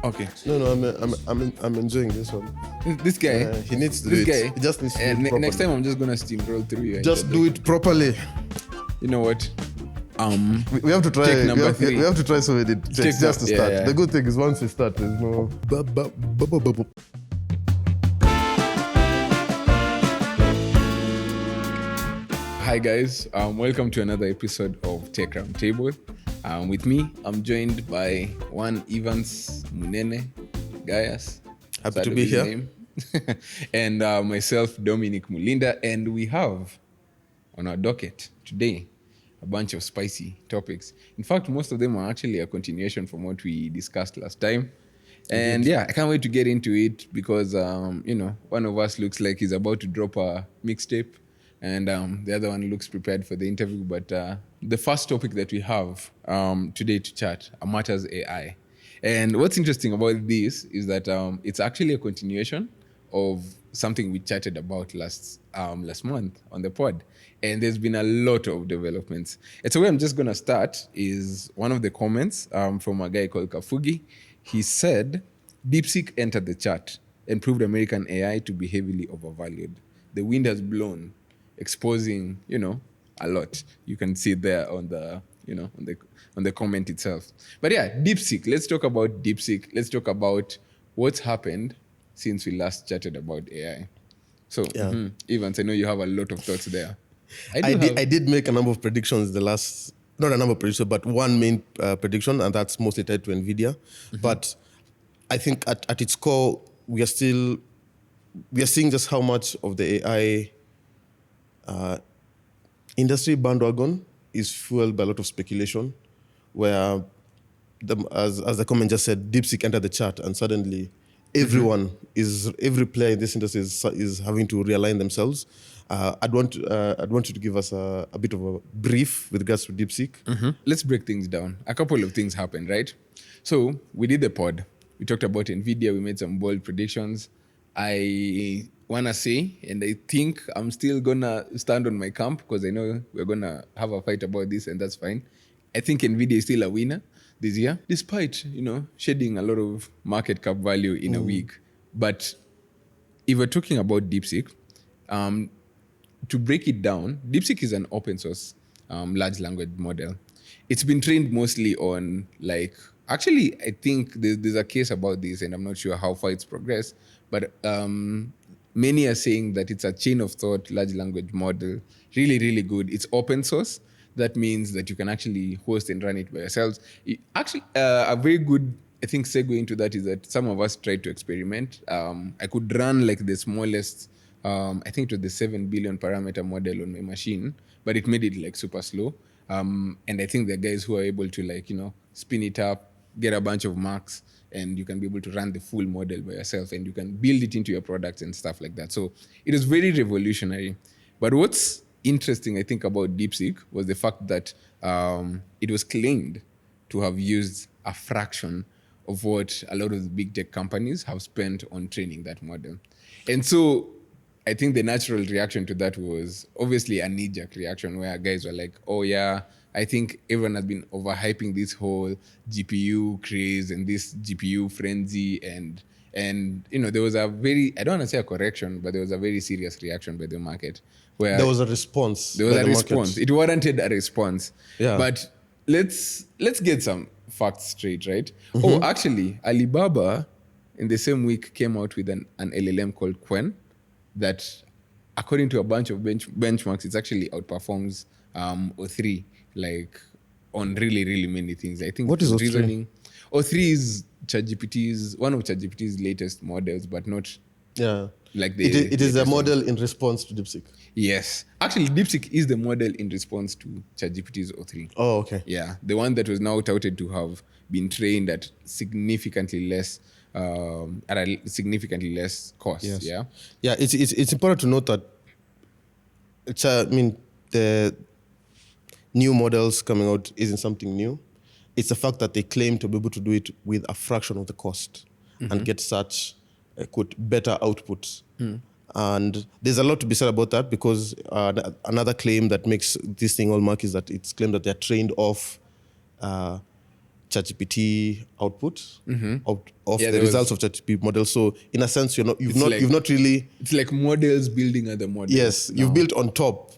Okay. No, I'm enjoying this one. This guy. He needs to do it. He just needs to do it properly. Next time I'm just gonna steamroll through you. Just do it properly. You know what? We have to try. Take number We have to try so many checks just to start. Yeah. The good thing is once we start, there's no. Hi guys, welcome to another episode of Tech Roundtable. With me, I'm joined by one Evans Munene Gaius. Happy to be here. And myself, Dominic Mulinda. And we have on our docket today a bunch of spicy topics. In fact, most of them are actually a continuation from what we discussed last time. And yeah, I can't wait to get into it because, one of us looks like he's about to drop a mixtape. And the other one looks prepared for the interview. But the first topic that we have today to chat matters AI. And what's interesting about this is that it's actually a continuation of something we chatted about last month on the pod. And there's been a lot of developments. And so where I'm just going to start is one of the comments from a guy called Kafugi. He said, DeepSeek entered the chat and proved American AI to be heavily overvalued. The wind has blown, exposing, a lot. You can see there on the, on the comment itself. But yeah, DeepSeek. Let's talk about DeepSeek. Let's talk about what's happened since we last chatted about AI. So, Evans, I know you have a lot of thoughts there. I did make a number of predictions not a number of predictions, but one main prediction, and that's mostly tied to Nvidia. Mm-hmm. But I think at its core, we are seeing just how much of the AI industry bandwagon is fueled by a lot of speculation, where, as the comment just said, DeepSeek entered the chat, and suddenly every player in this industry is having to realign themselves. I'd want you to give us a bit of a brief with regards to DeepSeek. Mm-hmm. Let's break things down. A couple of things happened, right? So we did the pod. We talked about Nvidia. We made some bold predictions. I want to say, and I think I'm still going to stand on my camp because I know we're going to have a fight about this, and that's fine. I think Nvidia is still a winner this year, despite, shedding a lot of market cap value in a week. But if we're talking about DeepSeek, to break it down, DeepSeek is an open source large language model. It's been trained mostly on actually, I think there's a case about this, and I'm not sure how far it's progressed, but many are saying that it's a chain of thought large language model, really, really good. It's open source. That means that you can actually host and run it by yourselves. A very good, I think, segue into that is that some of us tried to experiment. I could run the smallest, I think it was the 7 billion parameter model on my machine, but it made it super slow. And I think there are guys who are able to spin it up, get a bunch of marks, and you can be able to run the full model by yourself, and you can build it into your products and stuff like that. So it is very revolutionary. But what's interesting, I think, about DeepSeek was the fact that it was claimed to have used a fraction of what a lot of the big tech companies have spent on training that model. And so I think the natural reaction to that was obviously a knee-jerk reaction where guys were like, oh yeah, I think everyone has been overhyping this whole GPU craze and this GPU frenzy, and there was a very, I don't want to say a correction, but there was a very serious reaction by the market. Where there was a response. There was a response. It warranted a response. Yeah. But let's get some facts straight, right? Mm-hmm. Oh, actually, Alibaba in the same week came out with an LLM called Qwen that, according to a bunch of benchmarks, it actually outperforms O3 on really, really many things. I think what is reasoning. O3 is one of ChatGPT's latest models, but not it is a model in response to DeepSeek. Yes. Actually, DeepSeek is the model in response to ChatGPT's O3. Oh, okay. Yeah. The one that was now touted to have been trained at significantly less cost. Yes. Yeah. Yeah. It's important to note that the new models coming out isn't something new. It's the fact that they claim to be able to do it with a fraction of the cost and get such better output. And there's a lot to be said about that because another claim that makes this thing all mark is that it's claimed that they're trained off ChatGPT output of Yeah, the there results was- of ChatGPT models. So in a sense, you've like- not really. It's like models building other models. Yes, now. you've built on top,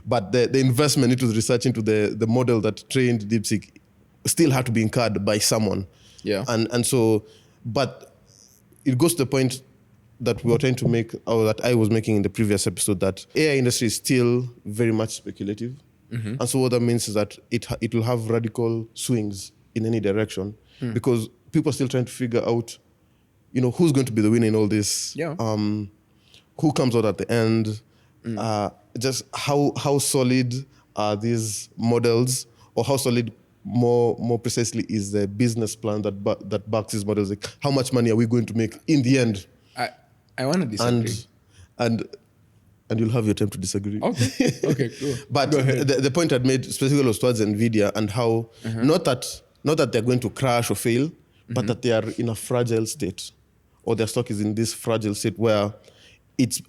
but the investment into the research into the model that trained DeepSeek still had to be incurred by someone. Yeah. And so, but it goes to the point that we were trying to make, or that I was making in the previous episode, that AI industry is still very much speculative. And so what that means is that it will have radical swings in any direction because people are still trying to figure out, who's going to be the winner in all this. Yeah. Who comes out at the end, just how solid are these models, or how solid, more precisely, is the business plan that backs these models? Like, how much money are we going to make in the end? I want to disagree. And you'll have your time to disagree. Okay, cool. But Go ahead. the point I'd made specifically was towards Nvidia and how not that they're going to crash or fail, but that they are in a fragile state, or their stock is in this fragile state where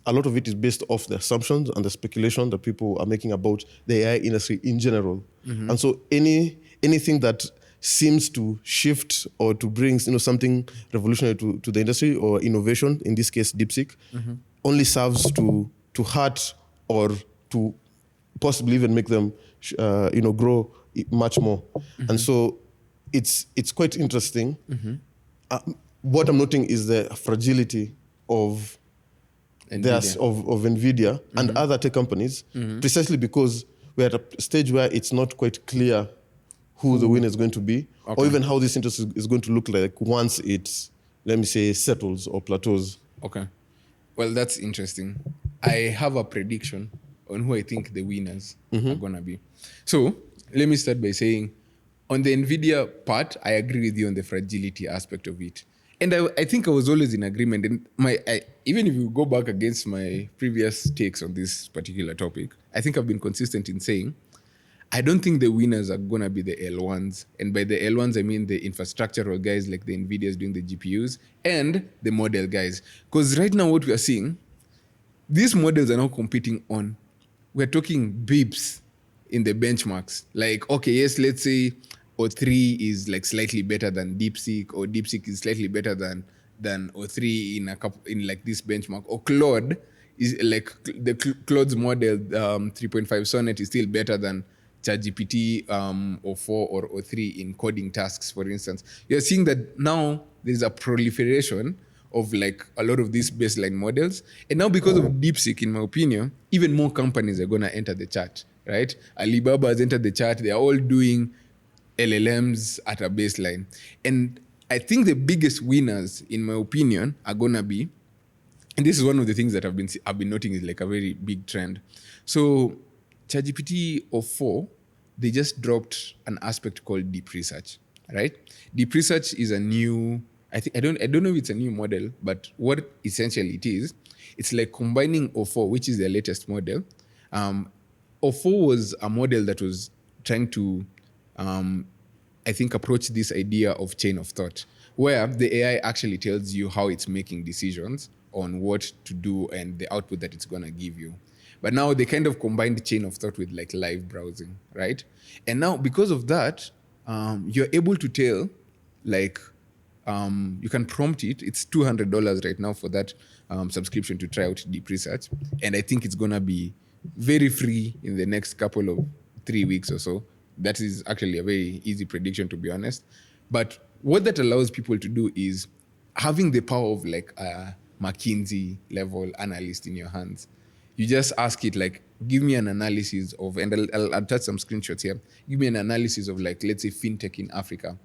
a lot of it is based off the assumptions and the speculation that people are making about the AI industry in general. And so anything that seems to shift or to bring something revolutionary to the industry, or innovation, in this case DeepSeek, only serves to hurt or to possibly even make them grow much more. And so it's quite interesting. What I'm noting is the fragility of Nvidia and other tech companies, precisely because we're at a stage where it's not quite clear who the winner is going to be, or even how this industry is going to look like once it, let me say, settles or plateaus. Okay. Well, that's interesting. I have a prediction on who I think the winners are going to be. So let me start by saying, on the Nvidia part, I agree with you on the fragility aspect of it. And I think I was always in agreement. And even if you go back against my previous takes on this particular topic, I think I've been consistent in saying, I don't think the winners are going to be the L1s. And by the L1s, I mean the infrastructural guys like the NVIDIAs doing the GPUs and the model guys. Because right now what we are seeing, these models are now competing on, we're talking beeps in the benchmarks. Like, okay, yes, let's say O3 is like slightly better than DeepSeek, or DeepSeek is slightly better than O3 in like this benchmark, or Claude is like Claude's model 3.5 Sonnet is still better than ChatGPT O4 or O3 in coding tasks, for instance. You're seeing that now there's a proliferation of like a lot of these baseline models. And now because of DeepSeek, in my opinion, even more companies are going to enter the chat, right? Alibaba has entered the chat. They are all doing LLMs at a baseline. And I think the biggest winners, in my opinion, are going to be, and this is one of the things that I've been noting is like a very big trend. So ChatGPT O4, they just dropped an aspect called deep research, right? Deep research is a new, I don't know if it's a new model, but what essentially it is, it's like combining O4, which is their latest model. O4 was a model that was trying to, I think, approach this idea of chain of thought, where the AI actually tells you how it's making decisions on what to do and the output that it's going to give you. But now they kind of combined the chain of thought with like live browsing, right? And now because of that, you're able to tell, like, you can prompt it. It's $200 right now for that subscription to try out deep research. And I think it's going to be very free in the next couple of 3 weeks or so. That is actually a very easy prediction, to be honest. But what that allows people to do is having the power of like a McKinsey level analyst in your hands. You just ask it, like, give me an analysis of, and I'll attach some screenshots here. Give me an analysis of, like, let's say Fintech in Africa.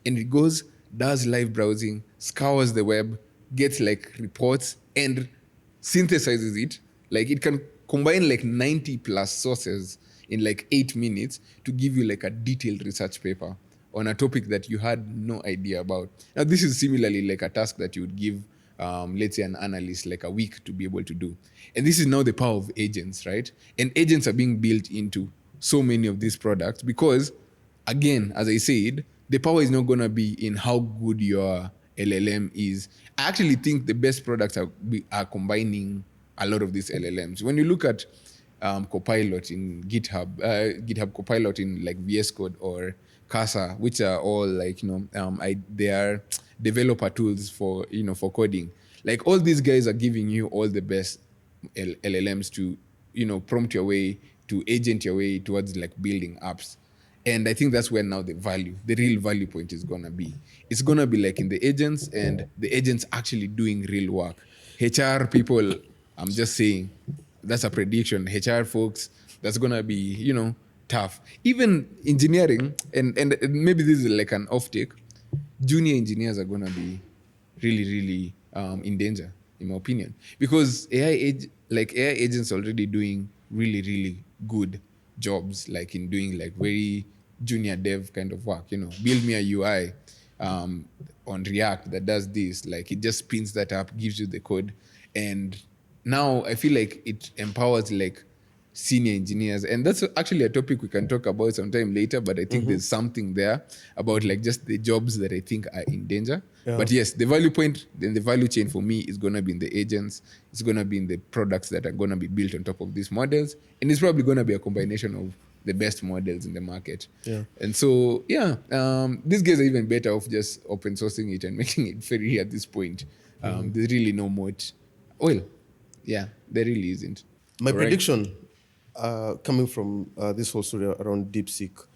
And it goes, does live browsing, scours the web, gets like reports and synthesizes it. Like it can combine like 90 plus sources in like 8 minutes to give you like a detailed research paper on a topic that you had no idea about. Now, this is similarly like a task that you would give, let's say, an analyst like a week to be able to do. And this is now the power of agents, right? And agents are being built into so many of these products because, again, as I said, the power is not going to be in how good your LLM is. I actually think the best products are combining a lot of these LLMs. When you look at Copilot in GitHub Copilot in like VS Code or Casa, which are all like, they are developer tools for, for coding. Like all these guys are giving you all the best LLMs to, prompt your way, to agent your way towards like building apps. And I think that's where now the real value point is gonna be. It's gonna be like in the agents, and the agents actually doing real work. HR people, I'm just saying, that's a prediction. HR folks, that's gonna be, tough. Even engineering, and maybe this is like an off take. Junior engineers are gonna be really, really in danger, in my opinion, because AI agents already doing really, really good jobs, like in doing like very junior dev kind of work. Build me a UI on React that does this. Like it just spins that up, gives you the code, and now I feel like it empowers like senior engineers, and that's actually a topic we can talk about sometime later. But I think there's something there about like just the jobs that I think are in danger. Yeah. But yes, the value point, then the value chain for me is gonna be in the agents. It's gonna be in the products that are gonna be built on top of these models, and it's probably gonna be a combination of the best models in the market. Yeah. And so these guys are even better off just open sourcing it and making it free at this point. There's really no moat. Well, yeah, there really isn't. My All right. prediction, coming from this whole story around DeepSeek,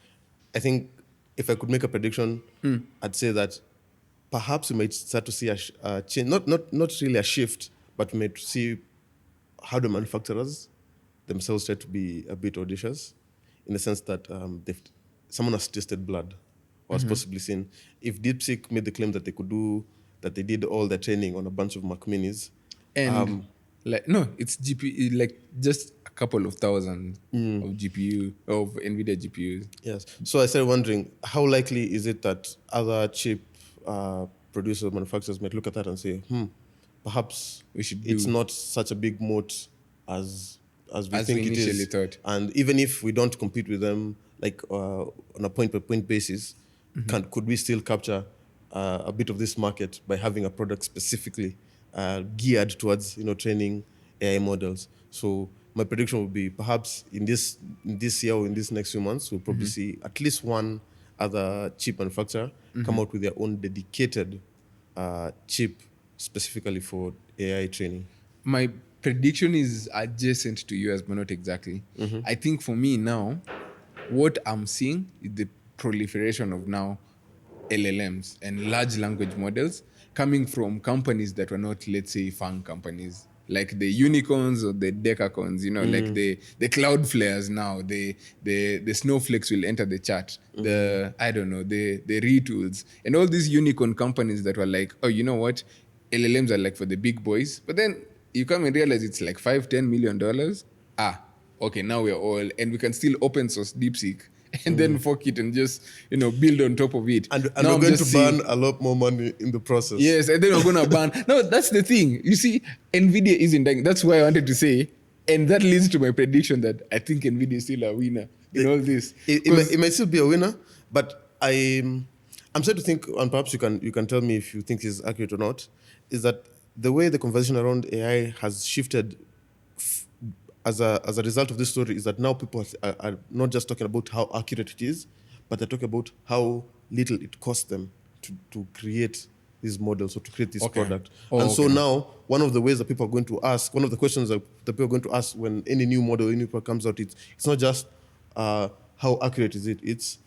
I think if I could make a prediction, I'd say that perhaps we might start to see a change, not really a shift, but we might see how the manufacturers themselves try to be a bit audacious, in the sense that someone has tasted blood, or has possibly seen. If DeepSeek made the claim that they did all their training on a bunch of Mac Minis, And it's GPU, like just a couple of thousand of Nvidia GPUs. yes. So I started wondering, how likely is it that other chip producers, manufacturers might look at that and say, perhaps it's not such a big moat as we As think we it initially is. thought. And even if we don't compete with them, like on a point-by-point basis, could we still capture a bit of this market by having a product specifically geared towards training AI models? So my prediction would be perhaps in this year or in this next few months, we'll probably see at least one other chip manufacturer come out with their own dedicated chip specifically for AI training. My prediction is adjacent to yours, but not exactly. I think for me now, what I'm seeing is the proliferation of now LLMs and large language models coming from companies that were not, let's say, FANG companies, like the unicorns or the decacorns, like the Cloudflares now, the Snowflakes will enter the chat, the retools, and all these unicorn companies that were like, oh, you know what, LLMs are like for the big boys, but then you come and realize it's like $5-10 million. Okay, now we're all, and we can still open source DeepSeek and then fork it and just build on top of it. And Now we're I'm going just to seeing- burn a lot more money in the process. Yes, and then we're gonna ban. No, that's the thing. You see, Nvidia isn't dying. That's why I wanted to say, and that leads to my prediction that I think Nvidia is still a winner in all this. It might still be a winner, but I'm starting to think, and perhaps you can tell me if you think it's accurate or not, is that the way the conversation around AI has shifted as a result of this story is that now people are not just talking about how accurate it is, but they're talking about how little it costs them to create these models or to create this product. So now, one of the ways that people are going to ask, one of the questions that people are going to ask when any new model, any new product comes out, it's not just how accurate is it, it's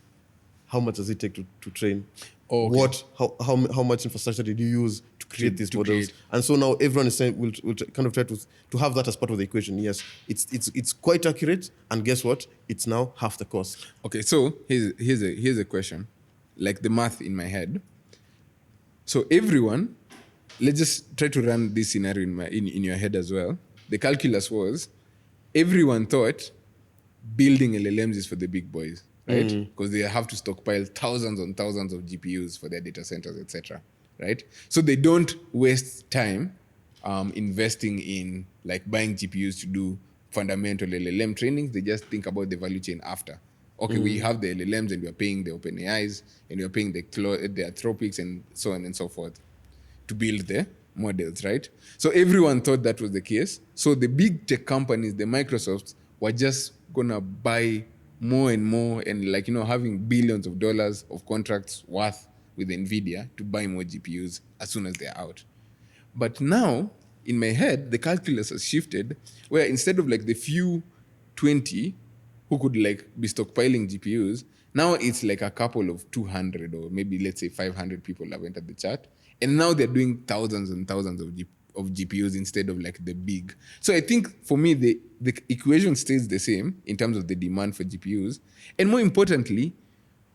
how much does it take to train? How much infrastructure did you use to create these models? And so now everyone is saying will kind of try to have that as part of the equation. Yes, it's quite accurate, and guess what? It's now half the cost. Okay, so here's a question, like the math in my head. So everyone, let's just try to run this scenario in your head as well. The calculus was, everyone thought building LLMs is for the big boys, right? Because they have to stockpile thousands and thousands of GPUs for their data centers, etc. Right? So they don't waste time investing in like buying GPUs to do fundamental LLM trainings. They just think about the value chain after. Okay, we have the LLMs and we are paying the OpenAIs and we are paying the Anthropics and so on and so forth to build the models, right? So everyone thought that was the case. So the big tech companies, the Microsofts, were just gonna buy more and more, and like, having billions of dollars of contracts worth with Nvidia to buy more GPUs as soon as they're out. But now, in my head, the calculus has shifted where instead of like the few 20 who could like be stockpiling GPUs, now it's like a couple of 200 or maybe let's say 500 people have entered the chat. And now they're doing thousands and thousands of GPUs instead of like the big. So I think for me, the equation stays the same in terms of the demand for GPUs. And more importantly,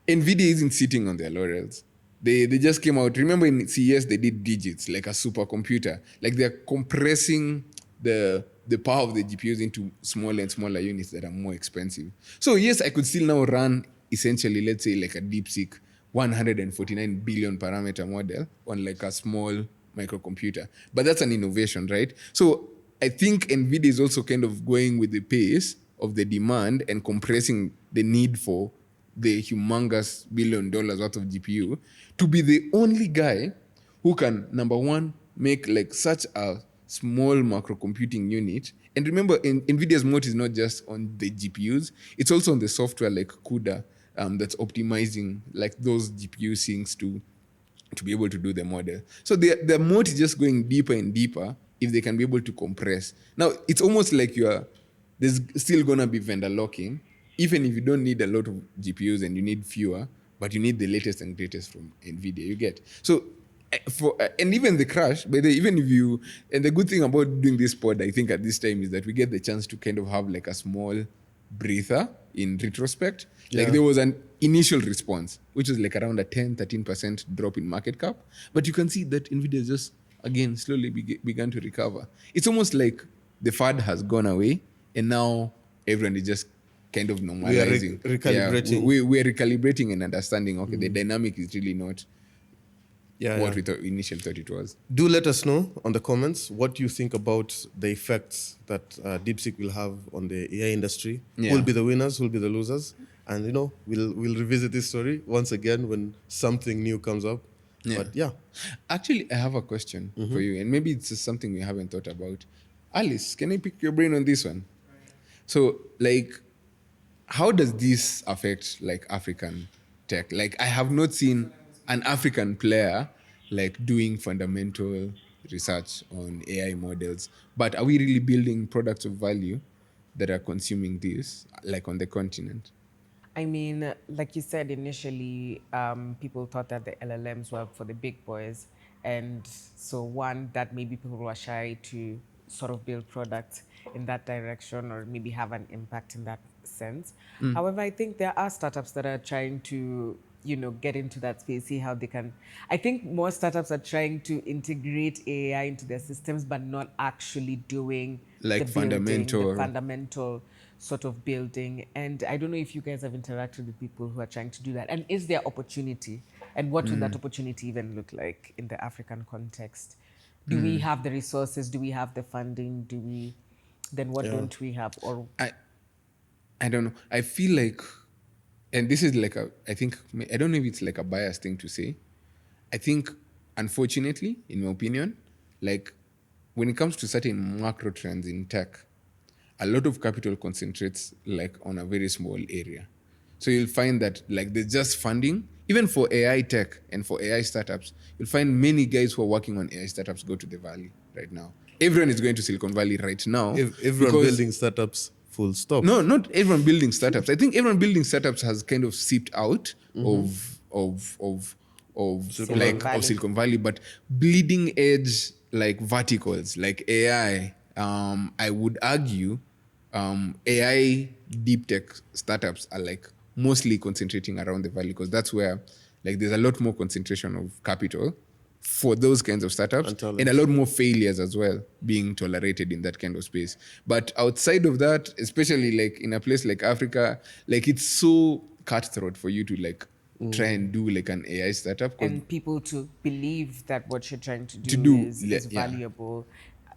Nvidia isn't sitting on their laurels. They just came out. Remember in CES they did digits, like a supercomputer. Like they're compressing the power of the GPUs into smaller and smaller units that are more expensive. So yes, I could still now run essentially, let's say like a DeepSeek 149 billion parameter model on like a small microcomputer. But that's an innovation, right? So I think Nvidia is also kind of going with the pace of the demand and compressing the need for the humongous $1 billion worth of GPU to be the only guy who can, number one, make like such a small macrocomputing unit. And remember, Nvidia's moat is not just on the GPUs, it's also on the software like CUDA that's optimizing like those GPU syncs to be able to do the model. So the moat is just going deeper and deeper if they can be able to compress. Now, it's almost like there's still going to be vendor locking, even if you don't need a lot of GPUs and you need fewer, but you need the latest and greatest from Nvidia, you get. So, and even the crash, and the good thing about doing this pod, I think at this time, is that we get the chance to kind of have like a small breather in retrospect. Like there was an initial response, which was like around a 10-13% drop in market cap. But you can see that Nvidia just, again, slowly began to recover. It's almost like the FUD has gone away and now everyone is just kind of normalizing. We are recalibrating. We are recalibrating and understanding, okay, the dynamic is really not what we initially thought it was. Do let us know on the comments what you think about the effects that DeepSeek will have on the AI industry. Who will be the winners, who will be the losers? And we'll revisit this story once again when something new comes up. But Actually, I have a question for you, and maybe it's just something we haven't thought about. Alice, can I pick your brain on this one? So, like, how does this affect like African tech? Like, I have not seen an African player like doing fundamental research on AI models, but are we really building products of value that are consuming this, like on the continent? I mean, like you said initially, people thought that the LLMs were for the big boys. And so one, that maybe people were shy to sort of build products in that direction or maybe have an impact in that sense. However, I think there are startups that are trying to, get into that space, see how they can. I think more startups are trying to integrate AI into their systems, but not actually doing like the fundamental sort of building. And I don't know if you guys have interacted with people who are trying to do that. And is there opportunity? And what would that opportunity even look like in the African context? Do we have the resources? Do we have the funding? Then what don't we have? Or I don't know. I feel like, and this is like I don't know if it's like a biased thing to say. I think, unfortunately, in my opinion, like when it comes to certain macro trends in tech, a lot of capital concentrates like on a very small area. So you'll find that like there's just funding, even for AI tech and for AI startups, you'll find many guys who are working on AI startups go to the Valley right now. Everyone is going to Silicon Valley right now. Everyone building startups, full stop. No, not everyone building startups. I think everyone building startups has kind of seeped out of Silicon Valley, but bleeding edge like verticals like AI. I would argue AI deep tech startups are like mostly concentrating around the Valley because that's where like there's a lot more concentration of capital for those kinds of startups and a lot more failures as well being tolerated in that kind of space. But outside of that, especially like in a place like Africa, like it's so cutthroat for you to like try and do like an AI startup. And people to believe that what you're trying to do is valuable.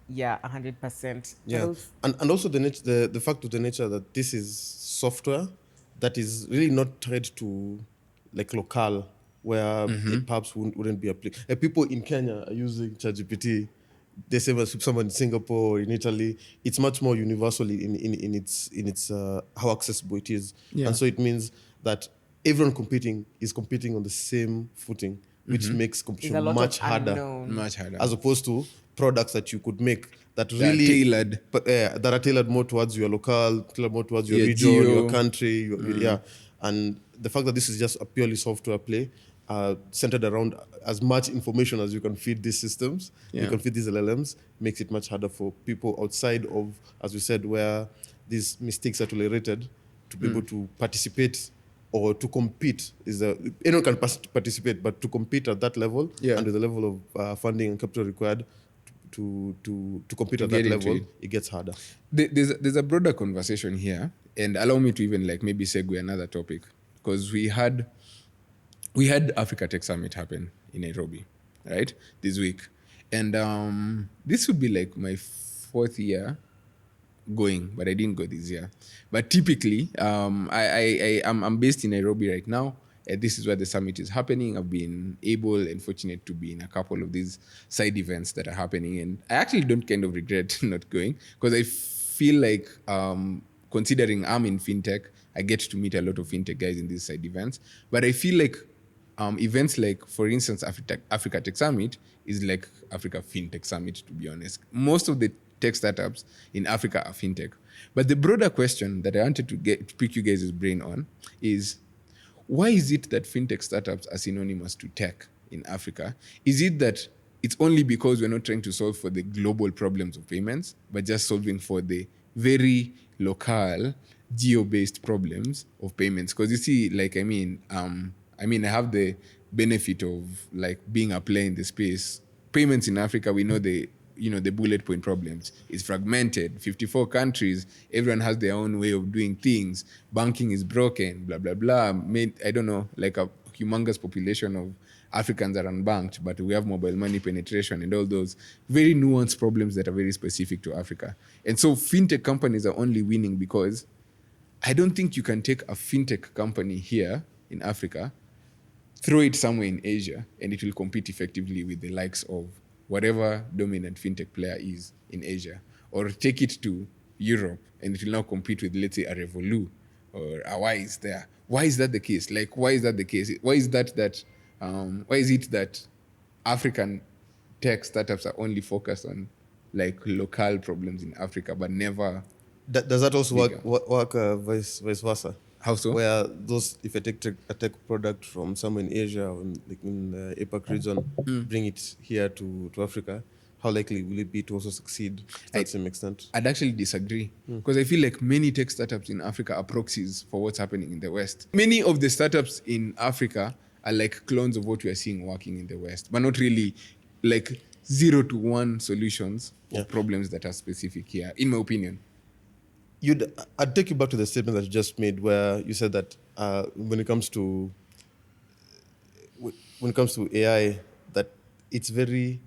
Yeah, 100%. Yeah, and also the fact of the nature that this is software that is really not tied to like locale where it perhaps wouldn't be applicable. People in Kenya are using ChatGPT the same as someone in Singapore, in Italy. It's much more universal in its how accessible it is. Yeah. And so it means that everyone is competing on the same footing, which makes There's a competition lot much of harder, unknown. Much harder. as opposed to products that you could make that That are really tailored. but that are tailored more towards your local, tailored more towards your Yeah, region, geo. your country, yeah. And the fact that this is just a purely software play, centered around as much information as you can feed these systems, you Yeah. can feed these LLMs, makes it much harder for people outside of, as we said, where these mistakes are tolerated, to be able to participate or to compete. Anyone can participate, but to compete at that level, Yeah. and with the level of funding and capital required to compete at get that into level, it. it gets harder. There's a broader conversation here, and allow me to even like maybe segue another topic, because we had Africa Tech Summit happen in Nairobi, right, this week, and this would be like my 4th year going, but I didn't go this year. But typically, I'm based in Nairobi right now. And this is where the summit is happening. I've been able and fortunate to be in a couple of these side events that are happening, and I actually don't kind of regret not going, because I feel like, considering I'm in fintech, I get to meet a lot of fintech guys in these side events. But I feel like events like, for instance, Africa Tech Summit is like Africa Fintech Summit, to be honest. Most of the tech startups in Africa are fintech. But the broader question that I wanted to pick you guys' brain on is, why is it that fintech startups are synonymous to tech in Africa? Is it that it's only because we're not trying to solve for the global problems of payments, but just solving for the very local, geo-based problems of payments? Because you see, like, I have the benefit of like being a player in the space. Payments in Africa, we know the bullet point problems. It's fragmented, 54 countries, everyone has their own way of doing things. Banking is broken, blah, blah, blah. I don't know, like a humongous population of Africans are unbanked, but we have mobile money penetration and all those very nuanced problems that are very specific to Africa. And so fintech companies are only winning because I don't think you can take a fintech company here in Africa, throw it somewhere in Asia, and it will compete effectively with the likes of whatever dominant fintech player is in Asia. Or take it to Europe, and it will now compete with, let's say, a Revolut or a Wise there. Why is that the case? Like, why is that the case? Why is it that African tech startups are only focused on like local problems in Africa, but never... Does that also Bigger. work vice versa? How so? Where if I take a tech product from somewhere in Asia or in the APAC region, bring it here to Africa, how likely will it be to also succeed to that same extent? I'd actually disagree, because I feel like many tech startups in Africa are proxies for what's happening in the West. Many of the startups in Africa are like clones of what we are seeing working in the West, but not really like 0 to 1 solutions of problems that are specific here, in my opinion. I'd take you back to the statement that you just made, where you said that when it comes to AI, that it's very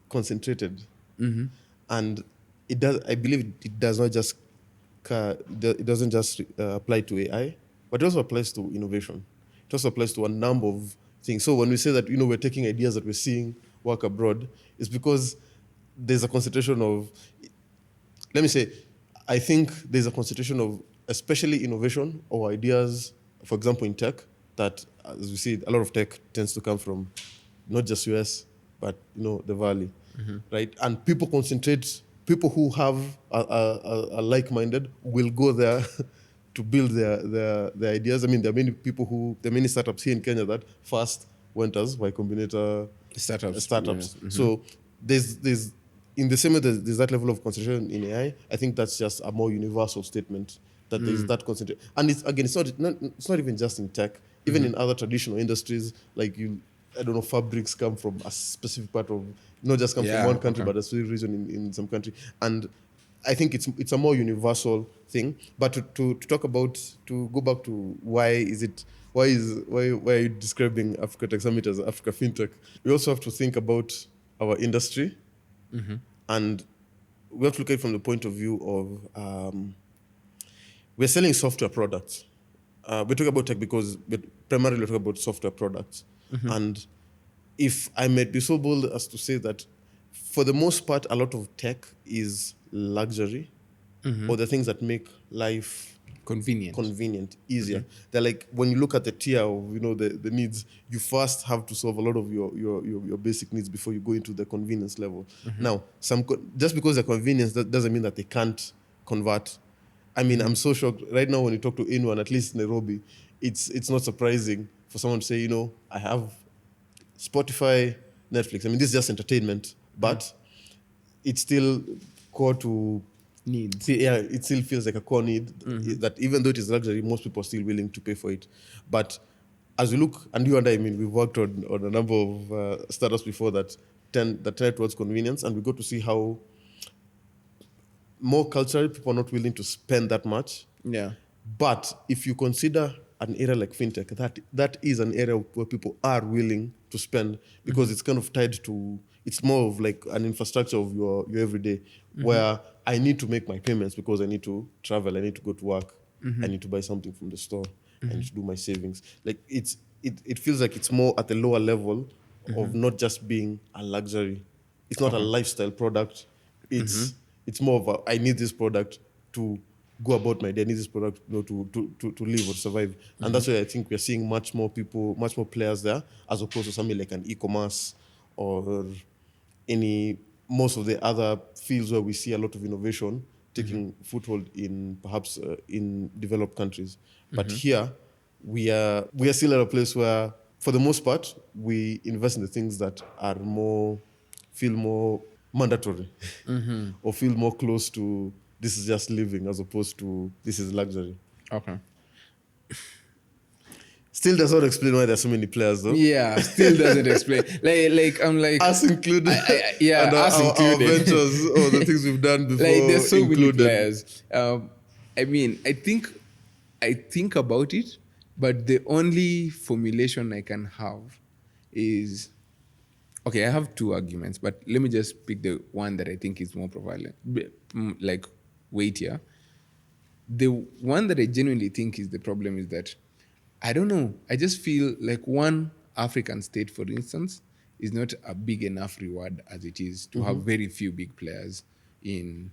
concentrated, and it does. I believe it does not just it doesn't just apply to AI, but it also applies to innovation. It also applies to a number of things. So when we say that we're taking ideas that we're seeing work abroad, it's because there's a concentration of. Let me say, I think there's a concentration of, especially innovation or ideas, for example, in tech, that, as we see, a lot of tech tends to come from not just US, but the Valley, right? And people who have are like-minded will go there to build their ideas. I mean, there are many startups here in Kenya that first went as Y Combinator startups. Yeah. So there's in the same way there's that level of concentration in AI. I think that's just a more universal statement that there's that concentration. And it's not even just in tech, even in other traditional industries, like fabrics come from a specific part of, not just come from one country, but a specific region in some country. And I think it's a more universal thing. But to go back to why are you describing Africa Tech Summit as Africa FinTech? We also have to think about our industry. And we have to look at it from the point of view of we're selling software products. We talk about tech because we primarily talk about software products. And if I might be so bold as to say that for the most part, a lot of tech is luxury or the things that make life Convenient. easier. They're like, when you look at the tier of, the needs, you first have to solve a lot of your basic needs before you go into the convenience level. Now, just because they're convenience, that doesn't mean that they can't convert. I mean, I'm so shocked right now when you talk to anyone, at least in Nairobi, it's not surprising for someone to say, I have Spotify, Netflix. I mean, this is just entertainment, but it's still core to Needs. yeah, it still feels like a core need that even though it is luxury, most people are still willing to pay for it. But as we look, and you and I mean, we've worked on a number of startups before that tend towards convenience, and we got to see how more culturally people are not willing to spend that much. Yeah. But if you consider an area like fintech, that is an area where people are willing to spend because it's kind of tied to, it's more of like an infrastructure of your everyday, where I need to make my payments because I need to travel, I need to go to work, I need to buy something from the store, I need to do my savings. Like it feels like it's more at the lower level of not just being a luxury. It's not a lifestyle product. It's more of a, I need this product to go about my day. I need this product, to live or survive. And that's why I think we're seeing much more people, much more players there, as opposed to something like an e-commerce or most of the other fields where we see a lot of innovation taking foothold in perhaps in developed countries. But here we are still at a place where, for the most part, we invest in the things that are feel more mandatory or feel more close to this is just living as opposed to this is luxury. Okay. Still does not explain why there's so many players, though. Yeah, still doesn't explain. Like I'm like Us included. yeah, and us our included. ventures or the things we've done before. Like there's so included. many players. I mean, I think about it, but the only formulation I can have is, okay, I have two arguments, but let me just pick the one that I think is more prevalent, like weightier. The one that I genuinely think is the problem is that, I don't know, I just feel like one African state, for instance, is not a big enough reward as it is to have very few big players in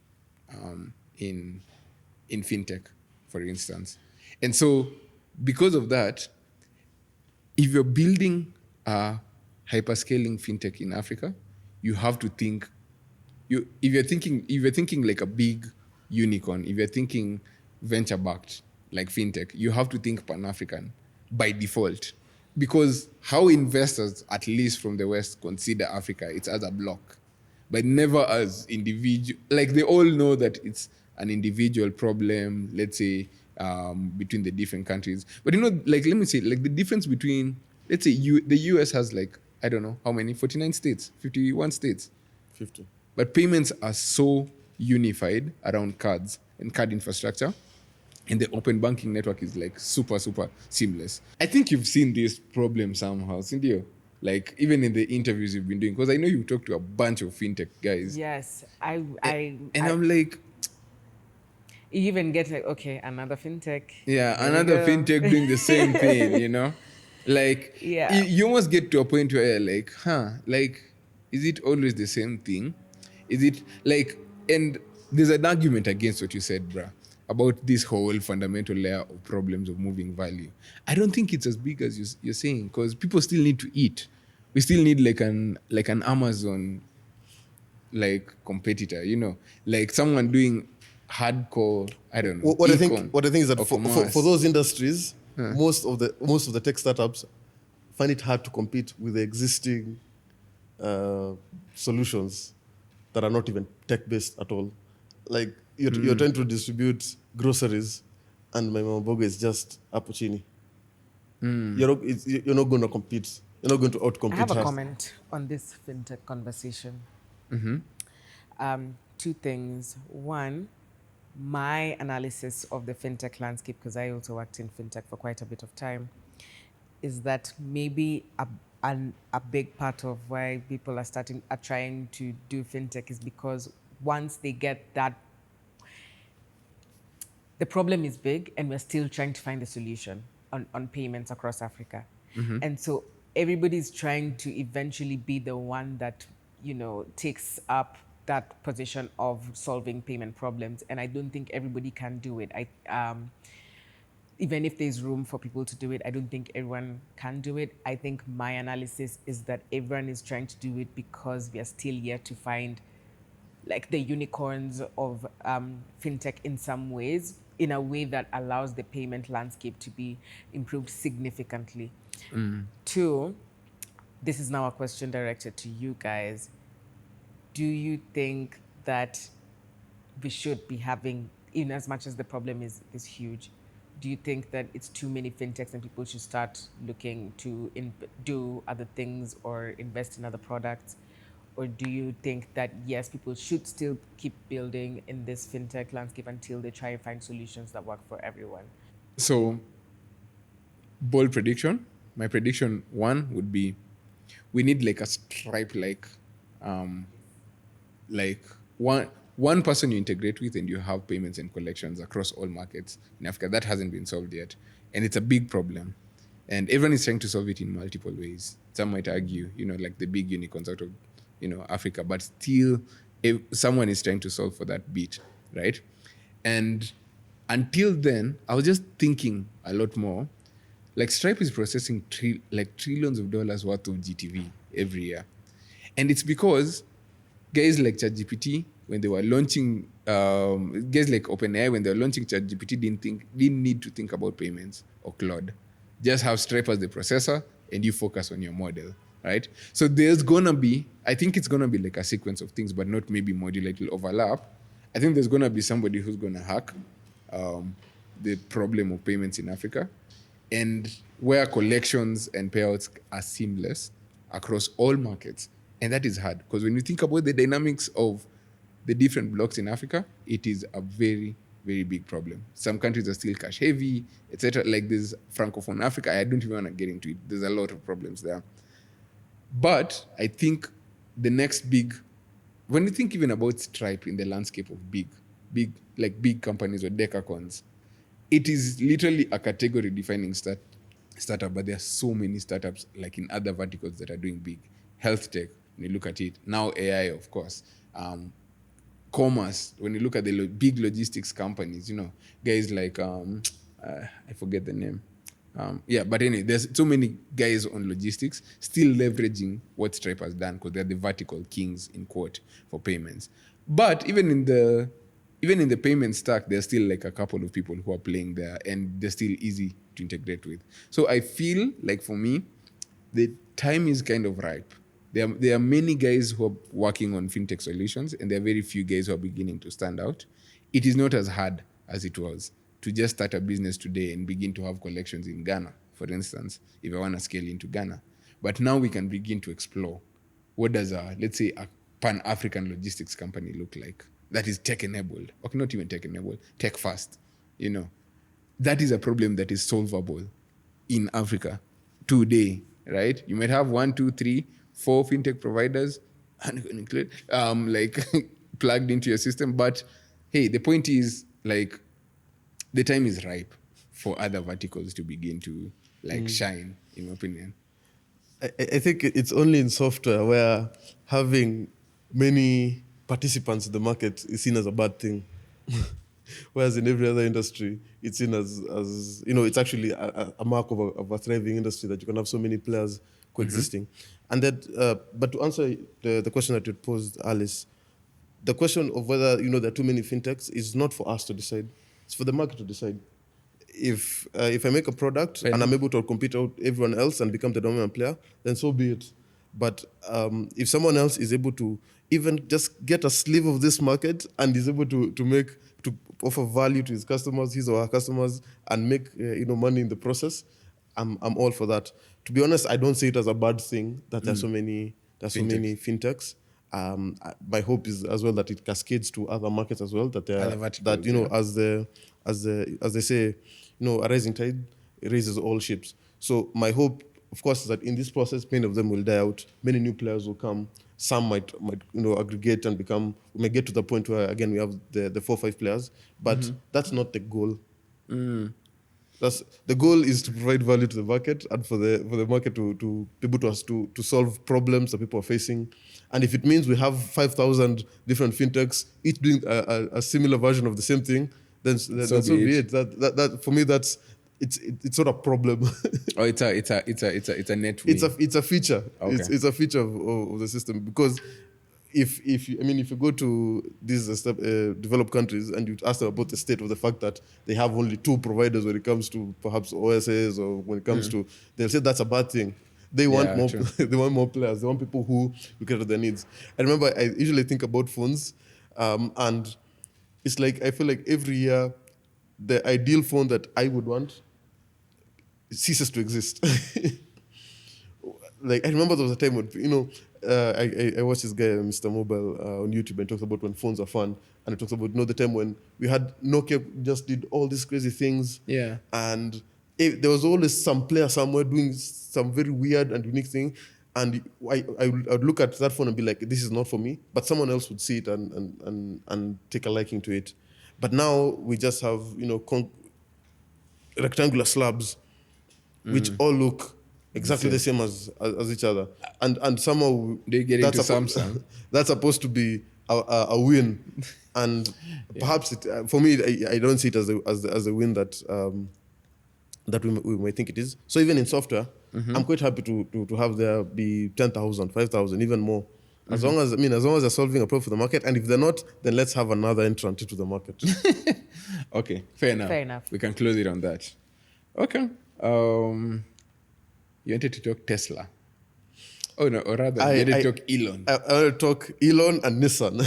fintech, for instance. And so because of that, if you're building a hyperscaling fintech in Africa, you have to think, if you're thinking like a big unicorn, if you're thinking venture backed like fintech, you have to think Pan-African by default, because how investors, at least from the West, consider Africa, it's as a block, but never as individual. Like they all know that it's an individual problem, let's say, between the different countries. But like, let me say, like the difference between, let's say, the US has like, I don't know how many, 49 states, 51 states. 50. But payments are so unified around cards and card infrastructure. And the open banking network is like super, super seamless. I think you've seen this problem somehow, Cindy. Like even in the interviews you've been doing, because I know you talked to a bunch of fintech guys. Yes, I'm like, you even get like, okay, another fintech. yeah, There we another go. fintech doing the same thing, Like, Yeah. you almost get to a point where you're like, like, is it always the same thing? Is it like, and there's an argument against what you said, bruh, about this whole fundamental layer of problems of moving value. I don't think it's as big as you're saying, because people still need to eat. We still need like an Amazon like competitor, like someone doing hardcore, I don't know. What I think is that or for those industries, most of the tech startups find it hard to compete with the existing solutions that are not even tech based at all. Like you're trying to distribute groceries, and my mama boga is just hapo chini. You're not going to compete. You're not going to outcompete I have a her. comment on this fintech conversation. Two things. One, my analysis of the fintech landscape, because I also worked in fintech for quite a bit of time, is that maybe a big part of why people are trying to do fintech is because once they get that, the problem is big and we're still trying to find a solution on payments across Africa. And so everybody's trying to eventually be the one that, takes up that position of solving payment problems, and I don't think everybody can do it. Even if there's room for people to do it, I don't think everyone can do it. I think my analysis is that everyone is trying to do it because we are still yet to find like the unicorns of fintech in some ways, in a way that allows the payment landscape to be improved significantly. Two, this is now a question directed to you guys. Do you think that we should be having, in as much as the problem is huge, do you think that it's too many fintechs and people should start looking to do other things or invest in other products? Or do you think that, yes, people should still keep building in this fintech landscape until they try and find solutions that work for everyone? So, bold prediction. My prediction one would be we need like a Stripe like one person you integrate with and you have payments and collections across all markets in Africa. That hasn't been solved yet, and it's a big problem, and everyone is trying to solve it in multiple ways. Some might argue, like the big unicorns out of Africa, but still if someone is trying to solve for that bit, right? And until then, I was just thinking a lot more. Like Stripe is processing trillions of dollars worth of GTV every year, and it's because guys like ChatGPT, when they were launching, guys like OpenAI, when they were launching ChatGPT, didn't need to think about payments or Claude. Just have Stripe as the processor, and you focus on your model, right? So there's gonna be, I think it's gonna be like a sequence of things, but not maybe modular, it will overlap. I think there's gonna be somebody who's gonna hack the problem of payments in Africa, and where collections and payouts are seamless across all markets. And that is hard because when you think about the dynamics of the different blocks in Africa, it is a very, very big problem. Some countries are still cash heavy, etc. Like there's Francophone Africa. I don't even want to get into it. There's a lot of problems there. But I think the next big, when you think even about Stripe in the landscape of big companies or decacons, it is literally a category defining startup, but there are so many startups like in other verticals that are doing big. Health tech, when you look at it, now AI, of course. Commerce, when you look at the big logistics companies, guys like, I forget the name. But anyway, there's so many guys on logistics still leveraging what Stripe has done because they're the vertical kings, in quote, for payments. But even in the payment stack, there's still like a couple of people who are playing there, and they're still easy to integrate with. So I feel like for me, the time is kind of ripe. There are many guys who are working on fintech solutions, and there are very few guys who are beginning to stand out. It is not as hard as it was to just start a business today and begin to have collections in Ghana, for instance, if I want to scale into Ghana. But now we can begin to explore what does let's say a Pan-African logistics company look like that is tech-enabled, or not even tech-enabled, tech-fast. That is a problem that is solvable in Africa today, right? You might have 1, 2, 3, 4 fintech providers, plugged into your system. But hey, the point is like the time is ripe for other verticals to begin to shine, in my opinion. I think it's only in software where having many participants in the market is seen as a bad thing. Whereas in every other industry, it's seen as it's actually a mark of a thriving industry that you can have so many players coexisting. Mm-hmm. And that, but to answer the question that you posed, Alice, the question of whether there are too many fintechs is not for us to decide; it's for the market to decide. If I make a product and I'm able to compete out everyone else and become the dominant player, then so be it. But if someone else is able to even just get a sliver of this market and is able to offer value to his or her customers, and make money in the process, I'm all for that. To be honest, I don't see it as a bad thing that there's so many fintechs. My hope is as well that it cascades to other markets as well. As they say, a rising tide raises all ships. So my hope, of course, is that in this process, many of them will die out. Many new players will come. Some might aggregate and we may get to the point where again we have the 4 or 5 players, but that's not the goal. The goal is to provide value to the market and for the market to be able to solve problems that people are facing, And if it means we have 5,000 different fintechs, each doing a similar version of the same thing, then so be it. That for me, it's not a problem. Oh, it's a net win. It's a feature. Okay. It's a feature of the system, because if you go to these developed countries and you ask them about the state of the fact that they have only 2 providers when it comes to perhaps OSs, or when it comes to, they'll say that's a bad thing. They want more. They want more players. They want people who look at their needs. I remember I usually think about phones, and it's like I feel like every year the ideal phone that I would want ceases to exist. Like I remember there was a time when I watched this guy, Mr. Mobile, on YouTube, and talks about when phones are fun, and it talks about the time when we had Nokia just did all these crazy things, and there was always some player somewhere doing some very weird and unique thing, and I would look at that phone and be like, this is not for me, but someone else would see it and take a liking to it. But now we just have rectangular slabs, which all look exactly the same as each other, and somehow they get into Samsung. That's supposed to be a win, and perhaps for me, I don't see it as a win that we might think it is. So even in software, I'm quite happy to have there be 10,000, 5,000, even more. As long as they're solving a problem for the market, and if they're not, then let's have another entrant into the market. Okay, fair enough. We can close it on that. Okay. You wanted to talk Tesla. Oh no, or rather, you wanted to talk Elon. I want to talk Elon and Nissan.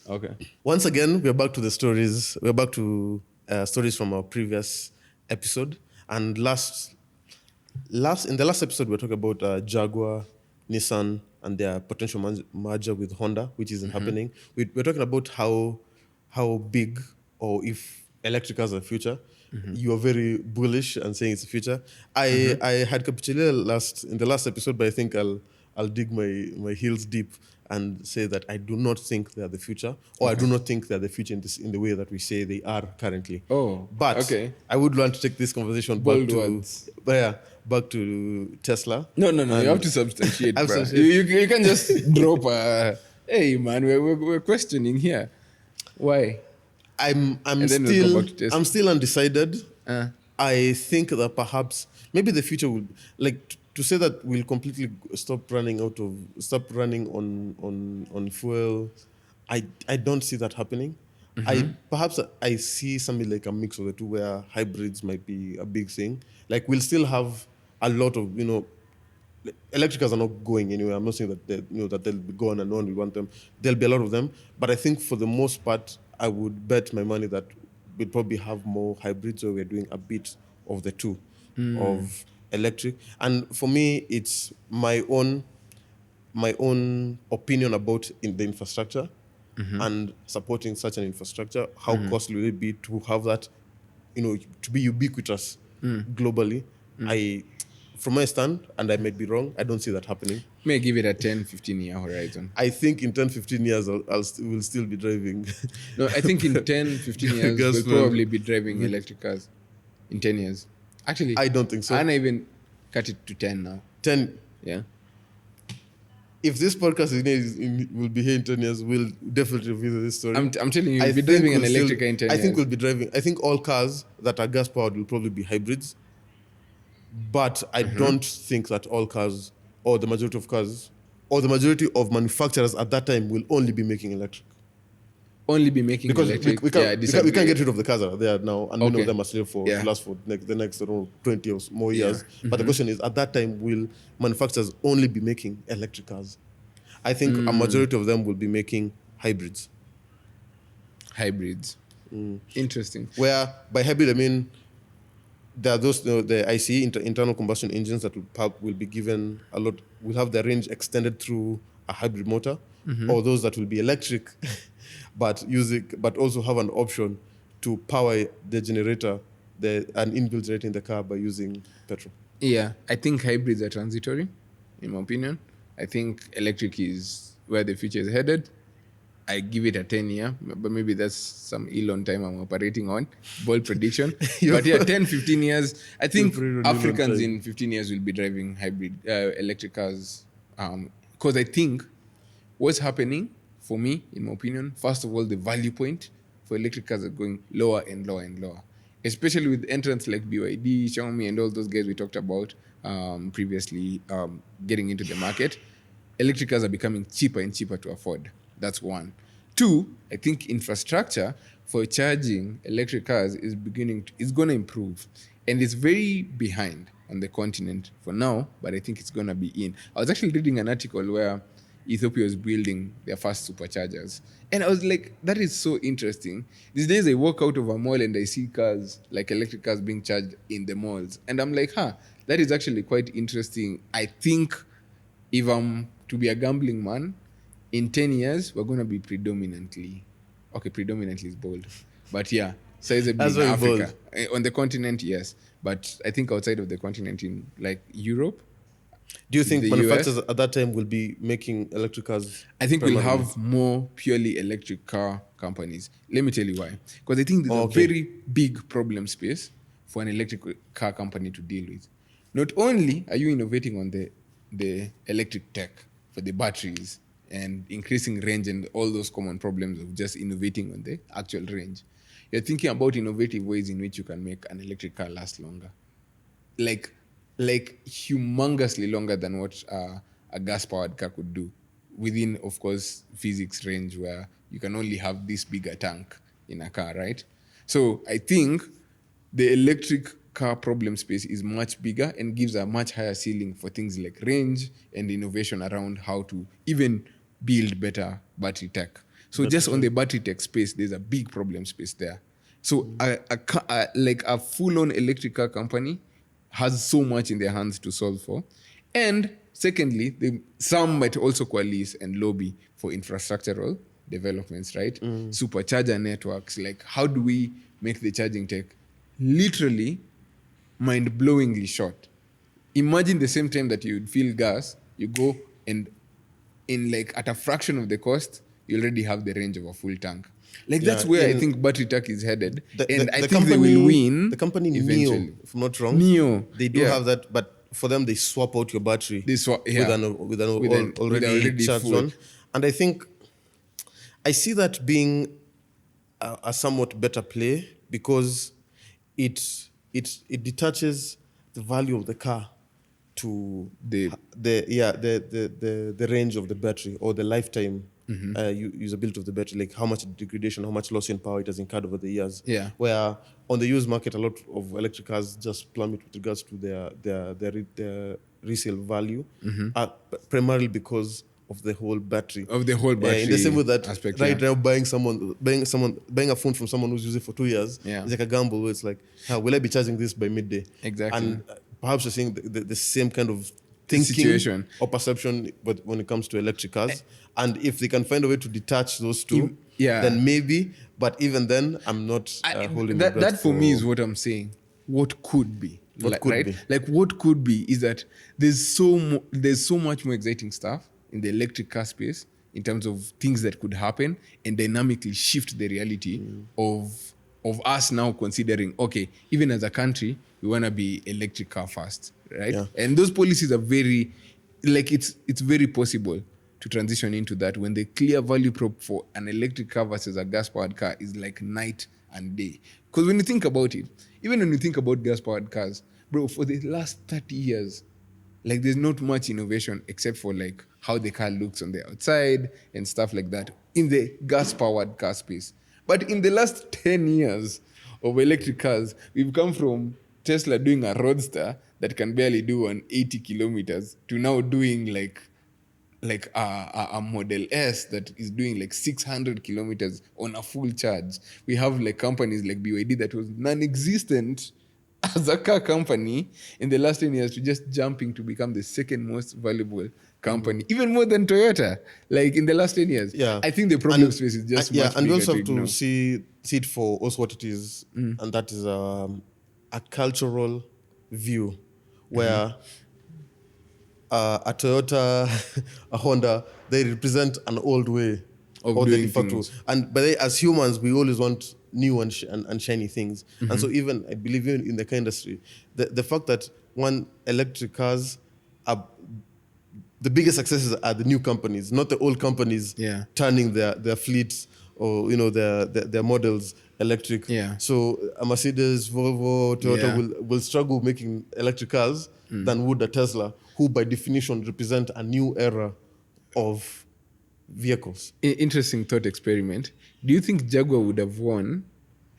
Okay. Once again, we're back to the stories. We're back to stories from our previous episode. And in the last episode, we were talking about Jaguar, Nissan, and their potential merger with Honda, which isn't happening. We're talking about how big, or if electric cars are the future. You are very bullish and saying it's the future. I had capitulated in the last episode, but I think I'll dig my heels deep and say that I do not think they are the future, or I do not think they are the future in the way that we say they are currently. But I would want to take this conversation back to Tesla. No, you have to substantiate, bro. You can just drop hey man, we're questioning here. Why? I'm still undecided. I think that perhaps maybe the future will, like, to say that we'll completely stop running on fuel. I don't see that happening. I see something like a mix of the two, where hybrids might be a big thing. Like, we'll still have a lot of electric cars are not going anywhere. I'm not saying that they'll be gone and no one will want them. There'll be a lot of them, but I think for the most part, I would bet my money that we'll probably have more hybrids, or we're doing a bit of the two, of electric. And for me, it's my own opinion about the infrastructure and supporting such an infrastructure. How costly will it be to have that, to be ubiquitous globally? From my stand, and I might be wrong, I don't see that happening. May give it a 10-15 year horizon. I think in 10-15 years we'll still be driving. No, I think in 10-15 years we'll probably be driving electric cars. In 10 years. Actually, I don't think so. And I even cut it to 10 now. 10. Yeah. If this podcast will be here in 10 years, we'll definitely revisit this story. I'm telling you, we'll be driving an electric car in 10 years. I think we'll be driving. I think all cars that are gas powered will probably be hybrids. But I don't think that all cars, or the majority of cars, or the majority of manufacturers at that time will only be making electric. Only be making electric? We can't get rid of the cars that are there now, and many of them are still to last for the next 20 or more years. But the question is, at that time, will manufacturers only be making electric cars? I think a majority of them will be making hybrids. Interesting. Where by hybrid, I mean, there are those, the ICE, internal combustion engines, that will be given will have their range extended through a hybrid motor, or those that will be electric, but also have an option to power the generator, an inbuilt generator in the car, by using petrol. Yeah, I think hybrids are transitory, in my opinion. I think electric is where the future is headed. I give it a 10 year, but maybe that's some Elon time I'm operating on. Bold prediction. But 10, 15 years. I think Africans in 15 years will be driving hybrid electric cars. Because I think what's happening for me, in my opinion, first of all, the value point for electric cars are going lower and lower and lower, especially with entrants like BYD, Xiaomi, and all those guys we talked about previously getting into the market. Electric cars are becoming cheaper and cheaper to afford. That's one. Two, I think infrastructure for charging electric cars is going to improve, and it's very behind on the continent for now, but I think it's going to be in. I was actually reading an article where Ethiopia is building their first superchargers, and I was like, that is so interesting. These days I walk out of a mall and I see cars, like electric cars, being charged in the malls, and I'm like, that is actually quite interesting. I think if I'm to be a gambling man, in 10 years, we're going to be predominantly is bold, but yeah, sizably That's in very Africa. bold. On the continent, yes, but I think outside of the continent, in like Europe, Do you think the manufacturers US, at that time will be making electric cars? I think we'll primarily? have more purely electric car companies. Let me tell you why. Because I think there's Okay. a very big problem space for an electric car company to deal with. Not only are you innovating on the electric tech for the batteries and increasing range and all those common problems of just innovating on the actual range, you're thinking about innovative ways in which you can make an electric car last longer. Like humongously longer than what a gas-powered car could do, within, of course, physics range where you can only have this bigger tank in a car, right? So I think the electric car problem space is much bigger and gives a much higher ceiling for things like range and innovation around how to even build better battery tech. So just on the battery tech space, there's a big problem space there. So like a full-on electric car company has so much in their hands to solve for. And secondly, some might also coalesce and lobby for infrastructural developments, right? Supercharger networks, like how do we make the charging tech literally mind-blowingly short? Imagine the same time that you'd fill gas, you go and in like at a fraction of the cost, you already have the range of a full tank. Like that's Yeah, where I and think battery tech is headed, The- and the- I the think they company- will win. The company eventually. Neo, if I'm not wrong, Neo, they do yeah. have that, but for them they swap out your battery With an with an already already charged full. one, and I think I see that being a somewhat better play because it detaches the value of the car to The- the range of the battery or the lifetime usability of the battery, like how much degradation, how much loss in power it has incurred over the years. Yeah. Where on the used market, a lot of electric cars just plummet with regards to their resale value, primarily because of the whole battery. Of the whole battery in the same way that aspect, right yeah. now buying a phone from someone who's used it for 2 years Yeah. is like a gamble where it's like, will I be charging this by midday? Exactly. And perhaps you're seeing the same kind of thinking situation. or perception, but when it comes to electric cars, and if they can find a way to detach those two, Yeah. then maybe. But even then, I'm not holding my breath that for me is what I'm saying. What could be? What could right? be. Like what could be is that there's so much more exciting stuff in the electric car space in terms of things that could happen and dynamically shift the reality of us now considering, okay, even as a country, we want to be electric car first, right? Yeah. And those policies are very, like it's very possible to transition into that when the clear value prop for an electric car versus a gas-powered car is like night and day. Because when you think about it, even when you think about gas-powered cars, bro, for the last 30 years, like there's not much innovation except for like how the car looks on the outside and stuff like that in the gas-powered car space. But in the last 10 years of electric cars, we've come from Tesla doing a roadster that can barely do 80 kilometers to now doing like a Model S that is doing like 600 kilometers on a full charge. We have like companies like BYD that was non-existent as a car company in the last 10 years to just jumping to become the second most valuable company, even more than Toyota, like in the last 10 years. Yeah. I think the problem space is just much and we bigger also to have to ignore. see it for also what it is, and that is a cultural view where a Toyota, a Honda, they represent an old way Of or they doing refer to. things. And but as humans, we always want new and shiny things. And so even I believe even in the car industry, the fact that one electric cars are the biggest successes are the new companies, not the old companies Yeah. turning their fleets or their models electric. Yeah. So a Mercedes, Volvo, Toyota Yeah. will struggle making electric cars than would a Tesla, who by definition represent a new era of vehicles. Interesting thought experiment. Do you think Jaguar would have won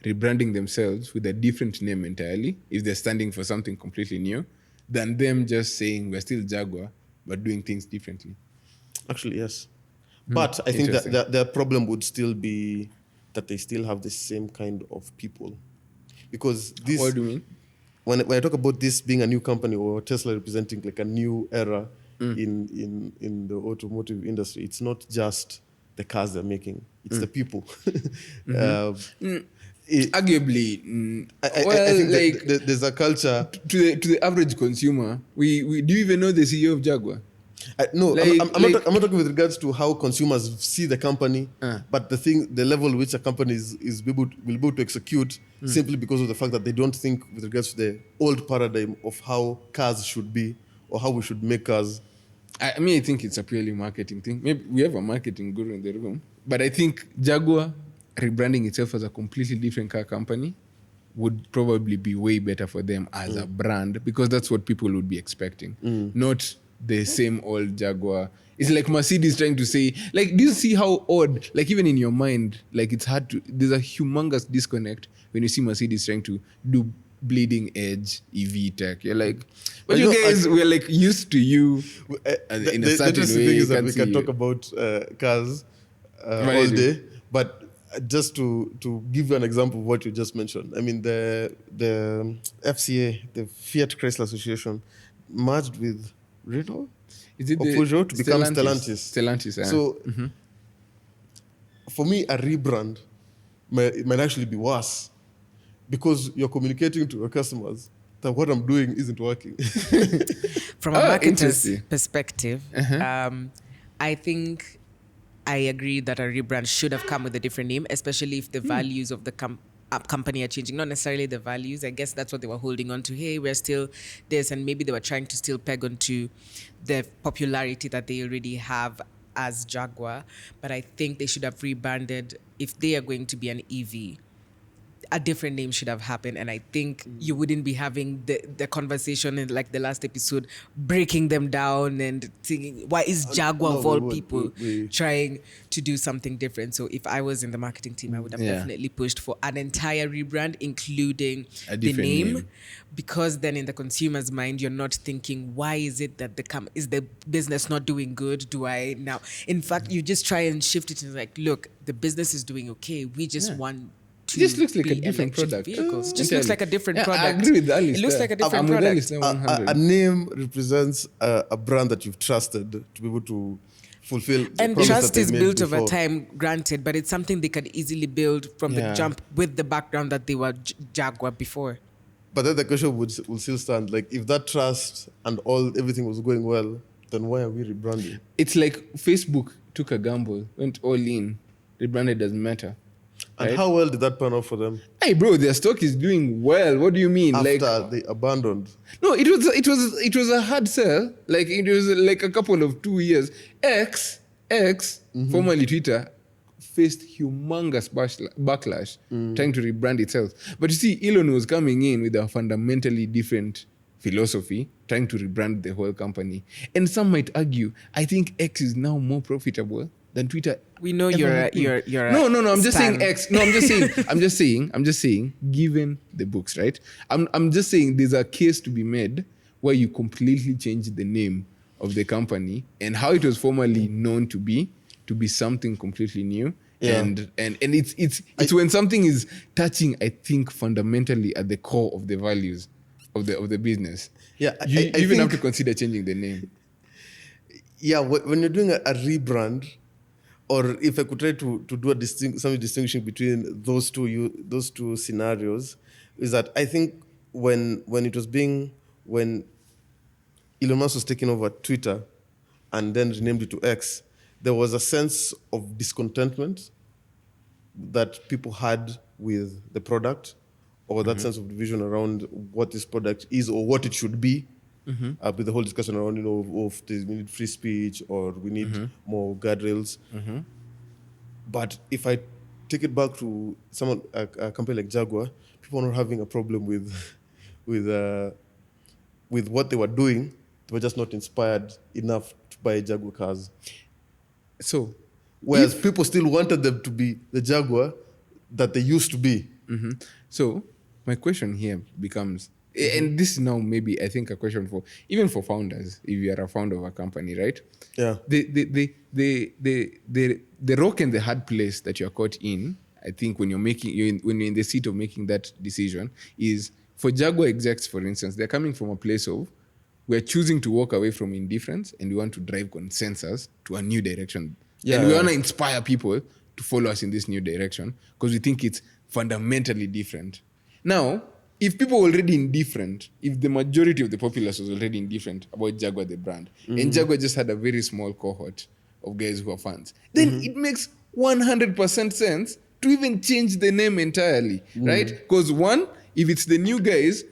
rebranding themselves with a different name entirely if they're standing for something completely new than them just saying we're still Jaguar but doing things differently? Actually, yes. But I think that Interesting. their problem would still be that they still have the same kind of people. Because this, What do you mean? when I talk about this being a new company or Tesla representing like a new era in the automotive industry, it's not just the cars they're making, it's the people. Arguably, I well, think like that there's a culture. to the average consumer, we do you even know the CEO of Jaguar? No, Like- I'm not talking with regards to how consumers see the company, but the level which a company will be able to execute simply because of the fact that they don't think with regards to the old paradigm of how cars should be or how we should make cars. I mean, I think it's a purely marketing thing. Maybe we have a marketing guru in the room, but I think Jaguar rebranding itself as a completely different car company would probably be way better for them as a brand because that's what people would be expecting, not the same old Jaguar. It's like Mercedes trying to say, like, do you see how odd, like even in your mind, like it's hard to, there's a humongous disconnect when you see Mercedes trying to do bleeding edge EV tech. You're like, but you guys, we're like used to you in a The certain interesting way. thing is that can't we see can you. talk about cars Right, all you. day, but just to give you an example of what you just mentioned, I mean the FCA, the Fiat Chrysler Association, merged with Renault Is it or the Peugeot to become Stellantis. Stellantis, yeah. So for me, a rebrand might actually be worse because you're communicating to your customers that what I'm doing isn't working. From a Oh, marketer's interesting. perspective, I think I agree that a rebrand should have come with a different name, especially if the values of the company are changing. Not necessarily the values. I guess that's what they were holding on to. Hey, we're still this, and maybe they were trying to still peg onto the popularity that they already have as Jaguar. But I think they should have rebranded if they are going to be an EV. A different name should have happened, and I think you wouldn't be having the conversation in like the last episode, breaking them down and thinking, why is Jaguar no, of we all would. people We- trying to do something different? So if I was in the marketing team, I would have Yeah. definitely pushed for an entire rebrand, including A the different name. because then in the consumer's mind, you're not thinking, why is it that is the business not doing good? Do I now? In fact, you just try and shift it and like, look, the business is doing okay. We just want It just looks like be a different electric product. vehicles. It just Entirely. looks like a different Yeah, product. I agree with Alice It looks there. like a different I'm with product. Alice there 100. A name represents a brand that you've trusted to be able to fulfill the And promise that trust they is made built before. over time, granted, but it's something they could easily build from Yeah. the jump with the background that they were Jaguar before. But then the question will still stand. Like, if that trust and everything was going well, then why are we rebranding? It's like Facebook took a gamble, went all in, rebranded doesn't matter. And Right? how well did that pan out for them Hey, bro, their stock is doing well. What do you mean? after they abandoned? No, it was a hard sell. Like it was like a couple of 2 years. X, formerly Twitter, faced humongous backlash trying to rebrand itself. But you see, Elon was coming in with a fundamentally different philosophy, trying to rebrand the whole company. And some might argue, I think X is now more profitable than Twitter. We know ever you're had been. a No, I'm just saying stan. X. No, I'm just saying, given the books, right? I'm just saying there's a case to be made where you completely change the name of the company and how it was formerly known to be something completely new. Yeah. And it's when something is touching, I think, fundamentally at the core of the values of the business. Yeah, You I even have think- to consider changing the name. Yeah, when you're doing a rebrand, or if I could try to do some distinguishing between those two scenarios, is that I think when Elon Musk was taking over Twitter and then renamed it to X, there was a sense of discontentment that people had with the product, or that sense of division around what this product is or what it should be. with the whole discussion around, of this, we need free speech or we need more guardrails. But if I take it back to a company like Jaguar, people are not having a problem with with what they were doing. They were just not inspired enough to buy Jaguar cars. So, Whereas people still wanted them to be the Jaguar that they used to be. so my question here becomes, and this is now maybe I think a question for even for founders, if you are a founder of a company, right? Yeah. The rock and the hard place that you're caught in, I think when when you're in the seat of making that decision, is for Jaguar execs, for instance, they're coming from a place of we're choosing to walk away from indifference and we want to drive consensus to a new direction. And we want to inspire people to follow us in this new direction because we think it's fundamentally different. Now, if people were already indifferent, if the majority of the populace was already indifferent about Jaguar the brand, and Jaguar just had a very small cohort of guys who are fans, then it makes 100% sense to even change the name entirely, right? Because one, if it's the new guys,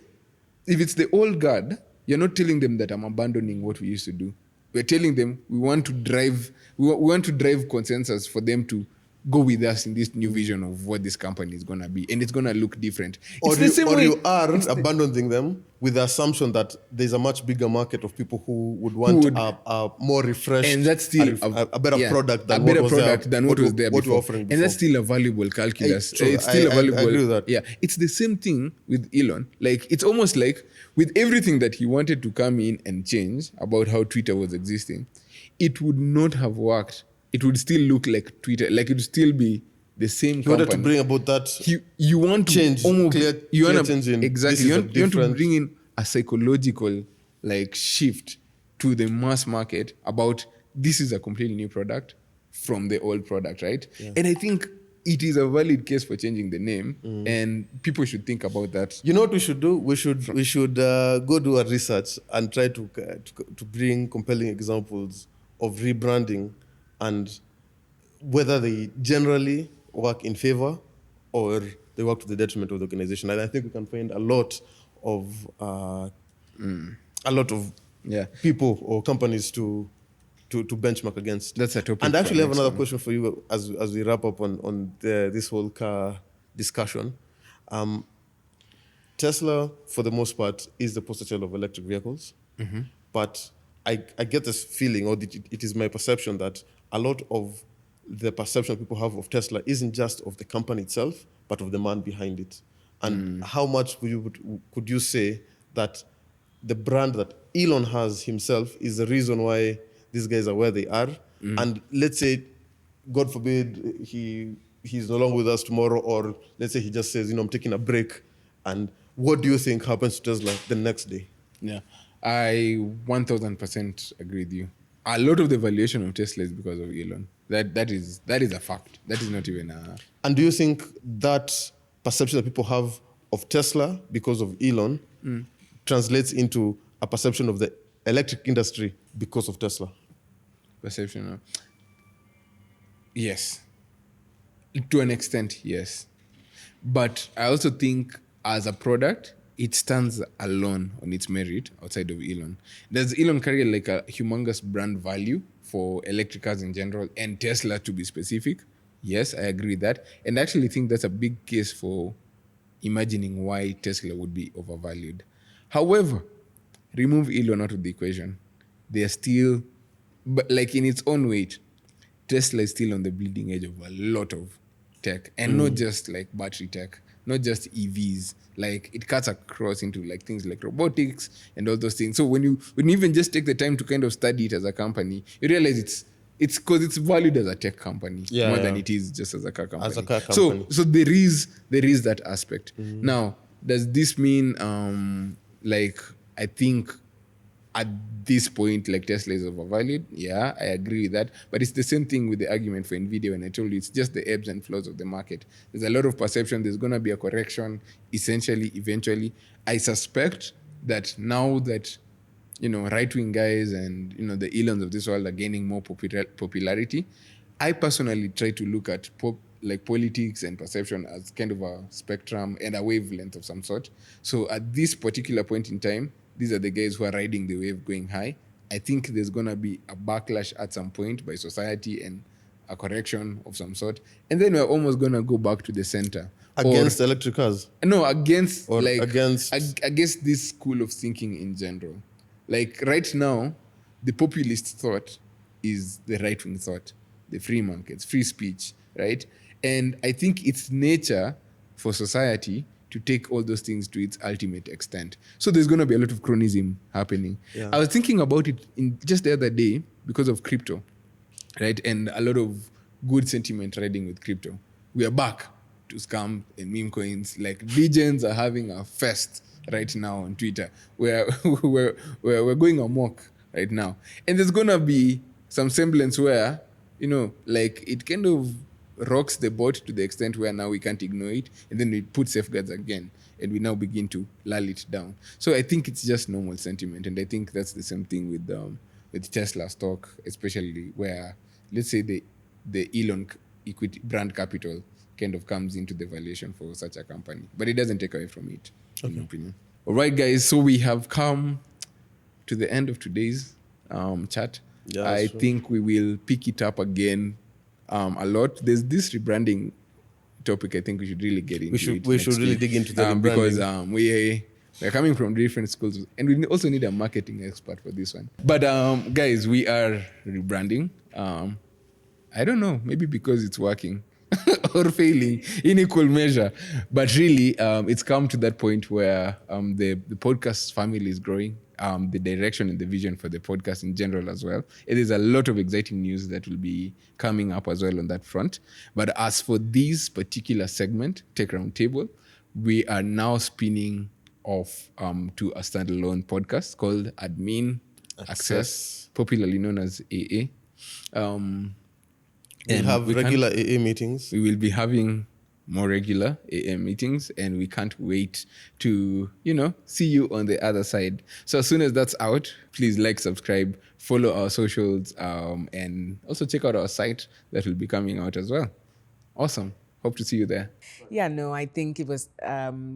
if it's the old guard, you're not telling them that I'm abandoning what we used to do. We're telling them we want to drive consensus for them to go with us in this new vision of what this company is going to be, and it's going to look different. You are abandoning them with the assumption that there's a much bigger market of people who would want a more refreshed and that's still a better product than what was there before. Offering before. And that's still a valuable calculus. True. It's still a valuable. I agree with that. Yeah, it's the same thing with Elon. Like it's almost like with everything that he wanted to come in and change about how Twitter was existing, it would not have worked. It would still look like Twitter. Like it would still be the same. You wanted to bring about that. You want to change, clear change in exactly. You want to bring in a psychological like shift to the mass market about this is a completely new product from the old product, right? Yeah. And I think it is a valid case for changing the name, and people should think about that. You know what we should do? We should go do a research and try to bring compelling examples of rebranding and whether they generally work in favor or they work to the detriment of the organization. And I think we can find a lot of people or companies to benchmark against. That's a topic. And I actually have another question for you as we wrap up on this whole car discussion. Tesla, for the most part, is the poster child of electric vehicles. But I get this feeling, or it is my perception, that a lot of the perception people have of Tesla isn't just of the company itself, but of the man behind it. And how much could you say that the brand that Elon has himself is the reason why these guys are where they are? And let's say, God forbid, he's no longer with us tomorrow, or let's say he just says, I'm taking a break. And what do you think happens to Tesla the next day? Yeah, I 1000% agree with you. A lot of the valuation of Tesla is because of Elon. That is a fact. That is not even a... And do you think that perception that people have of Tesla because of Elon translates into a perception of the electric industry because of Tesla? Perception of... Yes. To an extent, yes. But I also think as a product, it stands alone on its merit outside of Elon. Does Elon carry like a humongous brand value for electric cars in general and Tesla to be specific? Yes, I agree with that. And I actually think that's a big case for imagining why Tesla would be overvalued. However, remove Elon out of the equation. They are still, but like in its own weight, Tesla is still on the bleeding edge of a lot of tech, and not just like battery tech, not just EVs. Like it cuts across into like things like robotics and all those things. So when you even just take the time to kind of study it as a company, you realize it's because it's valued as a tech company more than it is just as a car company. As a car company. So there is that aspect. Now, does this mean like I think at this point, like Tesla is overvalued? Yeah, I agree with that. But it's the same thing with the argument for Nvidia when I told you it's just the ebbs and flows of the market. There's a lot of perception. There's going to be a correction, essentially, eventually. I suspect that now that, right-wing guys and, the Elons of this world are gaining more popularity, I personally try to look at politics and perception as kind of a spectrum and a wavelength of some sort. So at this particular point in time, these are the guys who are riding the wave going high. I think there's going to be a backlash at some point by society and a correction of some sort. And then we're almost going to go back to the center. Against electric cars? No, against Or like against... against this school of thinking in general. Like right now, the populist thought is the right-wing thought, the free markets, free speech, right? And I think it's nature for society to take all those things to its ultimate extent. So there's going to be a lot of chronism happening. Yeah. I was thinking about it in just the other day because of crypto, right? And a lot of good sentiment riding with crypto. We are back to scam and meme coins. Like legends are having a fest right now on Twitter where we're going amok right now. And there's going to be some semblance where, like it kind of rocks the boat to the extent where now we can't ignore it. And then we put safeguards again and we now begin to lull it down. So I think it's just normal sentiment. And I think that's the same thing with Tesla stock, especially where, let's say the Elon equity brand capital kind of comes into the valuation for such a company. But it doesn't take away from it, in my opinion. All right, guys. So we have come to the end of today's chat. Yeah, I sure. think we will pick it up again a lot. There's this rebranding topic I think we should really get into. We should really dig into the rebranding. Because we're coming from different schools and we also need a marketing expert for this one. But guys, we are rebranding. I don't know, maybe because it's working or failing in equal measure. But really, it's come to that point where the podcast family is growing, the direction and the vision for the podcast in general as well. It is a lot of exciting news that will be coming up as well on that front. But as for this particular segment, Tech Roundtable, we are now spinning off to a standalone podcast called Admin Access, popularly known as AA. We'll have regular AA meetings. We will be having more regular AA meetings, and we can't wait to, see you on the other side. So as soon as that's out, please like, subscribe, follow our socials, and also check out our site that will be coming out as well. Awesome. Hope to see you there. Yeah, no, I think it was,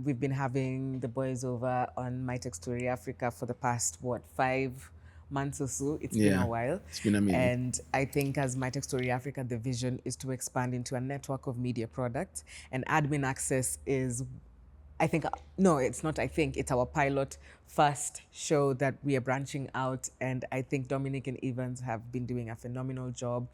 we've been having the boys over on My Tech Story Africa for the past, 5 months or so. It's been a while. It's been a minute. And I think as My Tech Story Africa, the vision is to expand into a network of media products. And Admin Access is, it's our pilot first show that we are branching out. And I think Dominic and Evans have been doing a phenomenal job.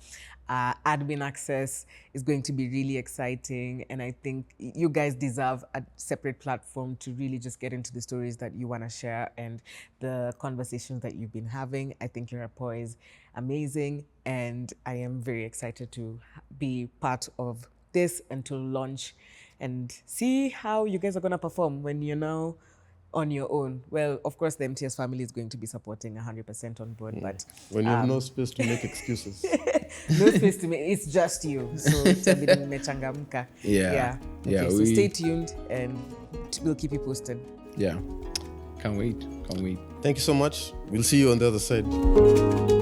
Admin Access is going to be really exciting. And I think you guys deserve a separate platform to really just get into the stories that you want to share and the conversations that you've been having. I think your rapport is amazing. And I am very excited to be part of this and to launch and see how you guys are going to perform when you're now on your own. Well, of course, the MTS family is going to be supporting 100% on board, but... When you have no space to make excuses. No space to make, it's just you. So, mmechangamka. Yeah. Okay, so stay tuned and we'll keep you posted. Yeah. Can't wait. Thank you so much. We'll see you on the other side.